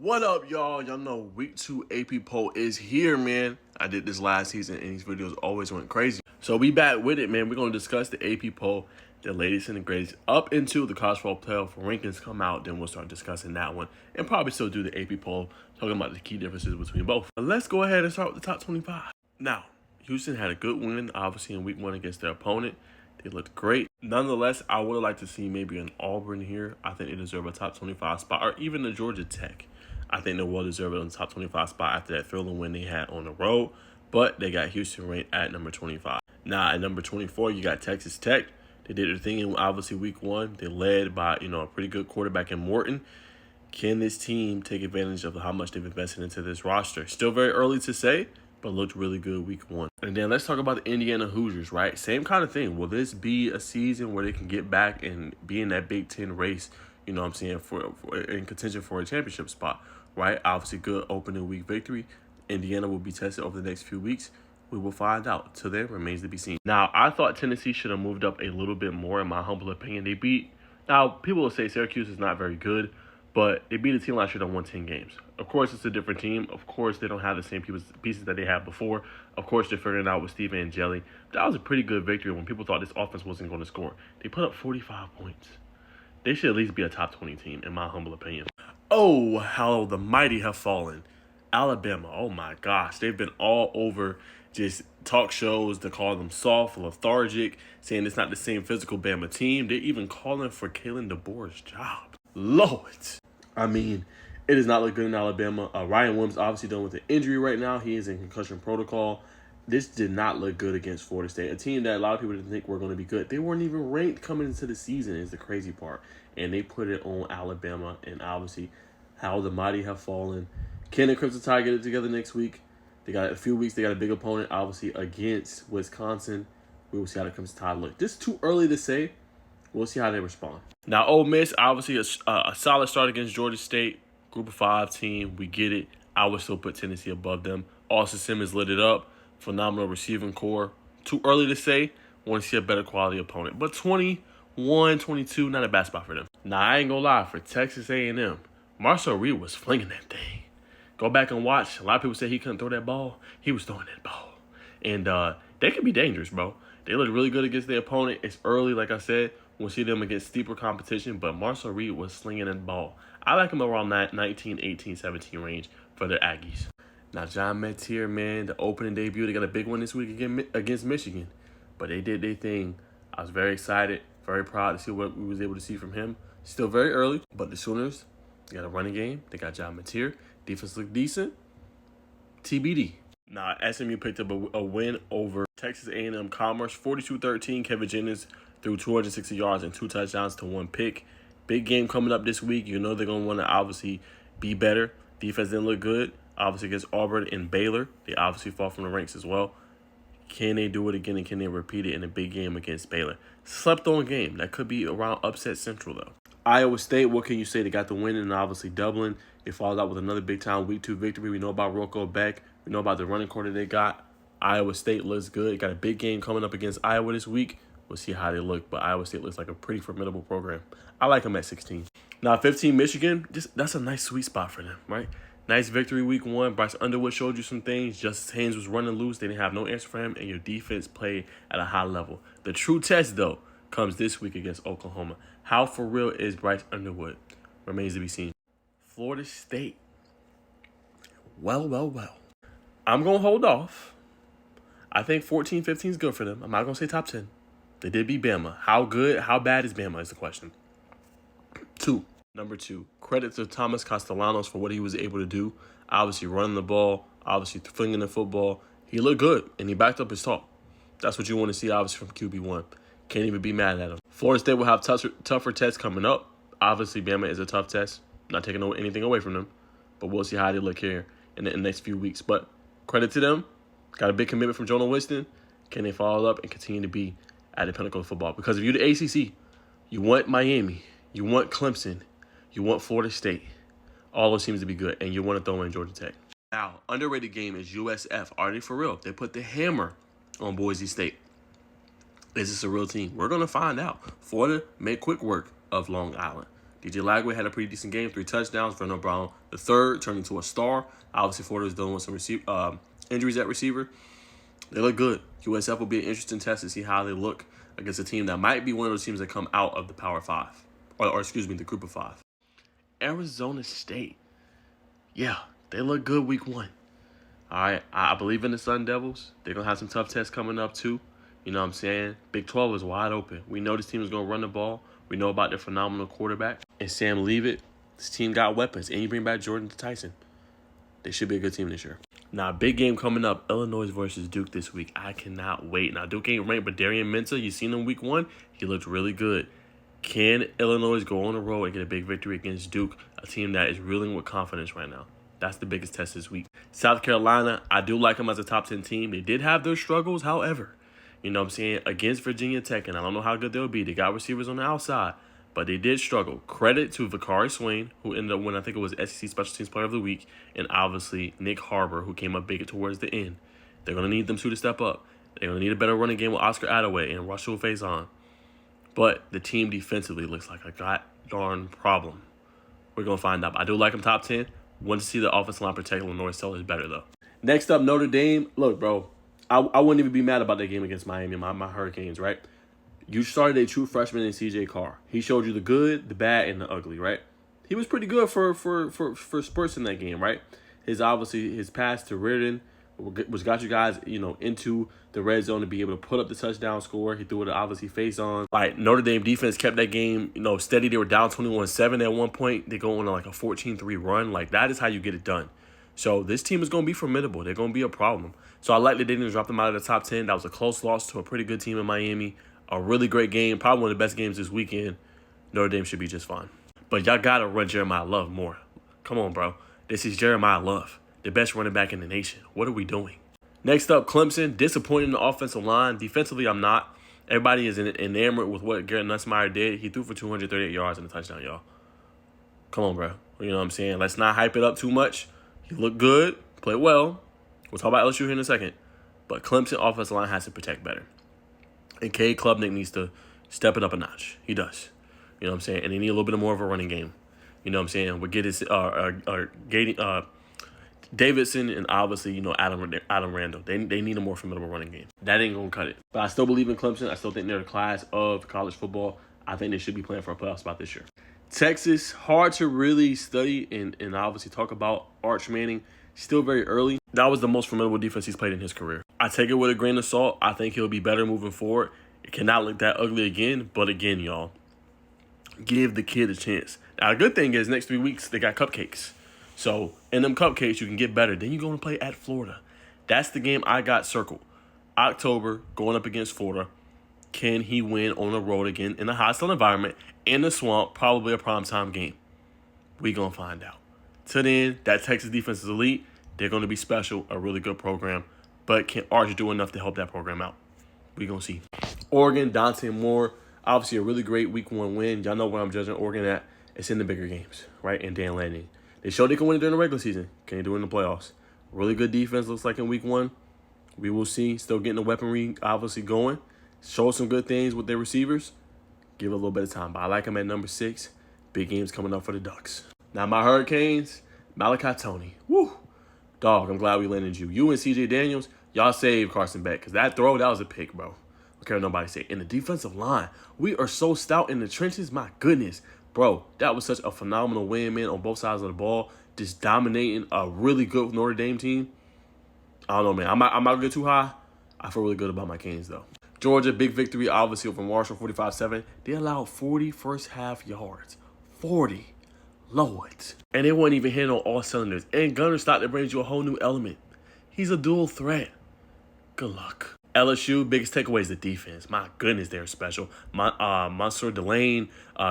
What up, y'all? Y'all know week 2 AP poll is here, man. I did this last season, and these videos always went crazy. So we back with it, man. We're going to discuss the AP poll, the latest and the greatest, up into the college football playoff rankings come out. Then we'll start discussing that one, and probably still do the AP poll, talking about the key differences between both. But let's go ahead and start with the top 25. Now, Houston had a good win, obviously, in week 1 against their opponent. They looked great. Nonetheless, I would like to see maybe an Auburn here. I think they deserve a top 25 spot, or even a Georgia Tech. I think they well deserve it on the top 25 spot after that thrilling win they had on the road. But they got Houston ranked at number 25. Now, at number 24, you got Texas Tech. They did their thing in, obviously, week 1. They led by, a pretty good quarterback in Morton. Can this team take advantage of how much they've invested into this roster? Still very early to say, but looked really good week 1. And then let's talk about the Indiana Hoosiers, right? Same kind of thing. Will this be a season where they can get back and be in that Big Ten race, for in contention for a championship spot, right? Obviously, good opening week victory. Indiana will be tested over the next few weeks. We will find out. Till then, remains to be seen. Now, I thought Tennessee should have moved up a little bit more, in my humble opinion. Now, people will say Syracuse is not very good, but they beat a team last year that won 10 games. Of course, it's a different team. Of course, they don't have the same pieces that they had before. Of course, they're figuring it out with Steve Angeli. But that was a pretty good victory when people thought this offense wasn't going to score. They put up 45 points. They should at least be a top 20 team, in my humble opinion. Oh, how the mighty have fallen. Alabama, oh my gosh. They've been all over just talk shows to call them soft, lethargic, saying it's not the same physical Bama team. They're even calling for Kalen DeBoer's job. Lord. I mean, it does not look good in Alabama. Ryan Williams obviously done with an injury right now. He is in concussion protocol. This did not look good against Florida State, a team that a lot of people didn't think were going to be good. They weren't even ranked coming into the season is the crazy part. And they put it on Alabama, and obviously how the mighty have fallen. Can the Crimson Tide get it together next week? They got a few weeks. They got a big opponent, obviously, against Wisconsin. We will see how the Crimson Tide look. This is too early to say. We'll see how they respond. Now, Ole Miss, obviously, a solid start against Georgia State. Group of 5 team. We get it. I would still put Tennessee above them. Austin Simmons lit it up. Phenomenal receiving core. Too early to say. Want to see a better quality opponent. But 21, 22, not a bad spot for them. Now, I ain't going to lie. For Texas A&M, Marcel Reed was flinging that thing. Go back and watch. A lot of people say he couldn't throw that ball. He was throwing that ball. And they can be dangerous, bro. They look really good against their opponent. It's early, like I said. We'll see them against steeper competition. But Marcel Reed was slinging that ball. I like him around that 19, 18, 17 range for the Aggies. Now, John Metier, man, the opening debut, they got a big one this week against Michigan. But they did their thing. I was very excited, very proud to see what we was able to see from him. Still very early, but the Sooners, they got a running game. They got John Metier. Defense looked decent. TBD. Now, SMU picked up a win over Texas A&M Commerce, 42-13. Kevin Jennings threw 260 yards and 2 touchdowns to 1 pick. Big game coming up this week. You know they're going to want to obviously be better. Defense didn't look good. Obviously against Auburn and Baylor. They obviously fall from the ranks as well. Can they do it again, and can they repeat it in a big game against Baylor? Slept on game. That could be around upset central, though. Iowa State, what can you say? They got the win, and obviously Dublin. They followed out with another big-time week 2 victory. We know about Rocco Beck. We know about the running quarter they got. Iowa State looks good. Got a big game coming up against Iowa this week. We'll see how they look, but Iowa State looks like a pretty formidable program. I like them at 16. Now, 15, Michigan, that's a nice sweet spot for them, right? Nice victory week 1. Bryce Underwood showed you some things. Justice Haynes was running loose. They didn't have no answer for him, and your defense played at a high level. The true test, though, comes this week against Oklahoma. How for real is Bryce Underwood? Remains to be seen. Florida State. Well. I'm going to hold off. I think 14, 15 is good for them. I'm not going to say top 10. They did beat Bama. How good, how bad is Bama is the question. Number 2, credit to Thomas Castellanos for what he was able to do. Obviously running the ball, obviously flinging the football. He looked good, and he backed up his talk. That's what you want to see, obviously, from QB1. Can't even be mad at him. Florida State will have tougher tests coming up. Obviously, Bama is a tough test. Not taking anything away from them. But we'll see how they look here in the next few weeks. But credit to them. Got a big commitment from Jonah Winston. Can they follow up and continue to be at the pinnacle of football? Because if you're the ACC, you want Miami, you want Clemson, you want Florida State. All those seems to be good, and you want to throw in Georgia Tech. Now, underrated game is USF. Are they for real? They put the hammer on Boise State. Is this a real team? We're going to find out. Florida made quick work of Long Island. DJ Lagway had a pretty decent game, 3 touchdowns. Vernon Brown, the third, turned into a star. Obviously, Florida is dealing with some injuries at receiver. They look good. USF will be an interesting test to see how they look against a team that might be one of those teams that come out of the Power 5. Or excuse me, the Group of 5. Arizona State. Yeah, they look good week 1. All right, I believe in the Sun Devils. They're going to have some tough tests coming up, too. You know what I'm saying? Big 12 is wide open. We know this team is going to run the ball. We know about their phenomenal quarterback. And Sam Leavitt, this team got weapons. And you bring back Jordan Tyson. They should be a good team this year. Now, big game coming up. Illinois versus Duke this week. I cannot wait. Now, Duke ain't ranked, but Darian Mensah, you seen him week 1. He looked really good. Can Illinois go on the road and get a big victory against Duke, a team that is reeling with confidence right now? That's the biggest test this week. South Carolina, I do like them as a top 10 team. They did have their struggles, however. You know what I'm saying? Against Virginia Tech, and I don't know how good they'll be. They got receivers on the outside, but they did struggle. Credit to Vakari Swain, who ended up winning, I think it was SEC Special Teams Player of the Week, and obviously Nick Harbor, who came up big towards the end. They're going to need them two to step up. They're going to need a better running game with Oscar Attaway and Russell Faison. But the team defensively looks like a god-darn problem. We're going to find out. I do like them top 10. Want to see the offensive line protect Illinois Sellers better, though. Next up, Notre Dame. Look, bro, I wouldn't even be mad about that game against Miami, my Hurricanes, right? You started a true freshman in C.J. Carr. He showed you the good, the bad, and the ugly, right? He was pretty good for spurts in that game, right? His pass to Reardon got you guys, into the red zone to be able to put up the touchdown score. He threw it obviously face on. Like, Notre Dame defense kept that game, steady. They were down 21-7 at one point. They go on like a 14-3 run. Like, that is how you get it done. So this team is going to be formidable. They're going to be a problem. So I like that they didn't drop them out of the top 10. That was a close loss to a pretty good team in Miami. A really great game. Probably one of the best games this weekend. Notre Dame should be just fine. But y'all got to run Jeremiah Love more. Come on, bro. This is Jeremiah Love, the best running back in the nation. What are we doing? Next up, Clemson. Disappointed in the offensive line. Defensively, I'm not. Everybody is enamored with what Garrett Nussmeier did. He threw for 238 yards and a touchdown, y'all. Come on, bro. You know what I'm saying? Let's not hype it up too much. He looked good, played well. We'll talk about LSU here in a second. But Clemson offensive line has to protect better. And Cade Klubnik needs to step it up a notch. He does. You know what I'm saying? And they need a little bit more of a running game. You know what I'm saying? We'll get his Davidson and obviously, Adam Randall. They need a more formidable running game. That ain't going to cut it. But I still believe in Clemson. I still think they're the class of college football. I think they should be playing for a playoff spot this year. Texas, hard to really study and obviously talk about. Arch Manning, still very early. That was the most formidable defense he's played in his career. I take it with a grain of salt. I think he'll be better moving forward. It cannot look that ugly again. But again, y'all, give the kid a chance. Now, the good thing is next 3 weeks, they got cupcakes. So, in them cupcakes, you can get better. Then you're going to play at Florida. That's the game I got circled. October, going up against Florida. Can he win on the road again in a hostile environment, in the swamp, probably a primetime game? We going to find out. Till then, that Texas defense is elite. They're going to be special, a really good program. But can Arch do enough to help that program out? We going to see. Oregon, Dante Moore, obviously a really great week 1 win. Y'all know where I'm judging Oregon at. It's in the bigger games, right? And Dan Lanning. They showed they can win it during the regular season. Can they do it in the playoffs? Really good defense looks like in week 1. We will see. Still getting the weaponry obviously going. Show some good things with their receivers. Give it a little bit of time. But I like them at number 6. Big games coming up for the Ducks. Now my Hurricanes, Malachi Tony. Woo! Dog, I'm glad we landed you. You and CJ Daniels, y'all saved Carson Beck. Because that throw, that was a pick, bro. I don't care what nobody say. In the defensive line, we are so stout in the trenches. My goodness. Bro, that was such a phenomenal win, man, on both sides of the ball. Just dominating a really good Notre Dame team. I don't know, man. I'm not going to get too high. I feel really good about my Canes, though. Georgia, big victory, obviously, over Marshall, 45-7. They allowed 40 first-half yards. 40. Lord. And they weren't even hitting on all cylinders. And Gunner Stockton brings you a whole new element. He's a dual threat. Good luck. LSU, biggest takeaway is the defense. My goodness, they're special. Monsieur Delane,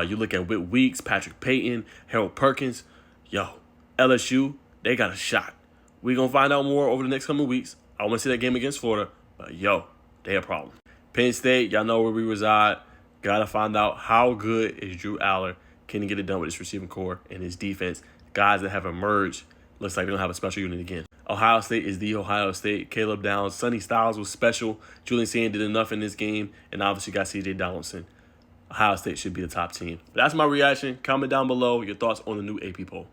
you look at Whit Weeks, Patrick Payton, Harold Perkins. Yo, LSU, they got a shot. We're going to find out more over the next coming weeks. I want to see that game against Florida. But, yo, they a problem. Penn State, y'all know where we reside. Got to find out how good is Drew Aller. Can he get it done with his receiving core and his defense? Guys that have emerged, looks like they don't have a special unit again. Ohio State is the Ohio State. Caleb Downs, Sonny Styles was special. Julian Sand did enough in this game. And obviously got C.J. Donaldson. Ohio State should be the top team. But that's my reaction. Comment down below your thoughts on the new AP poll.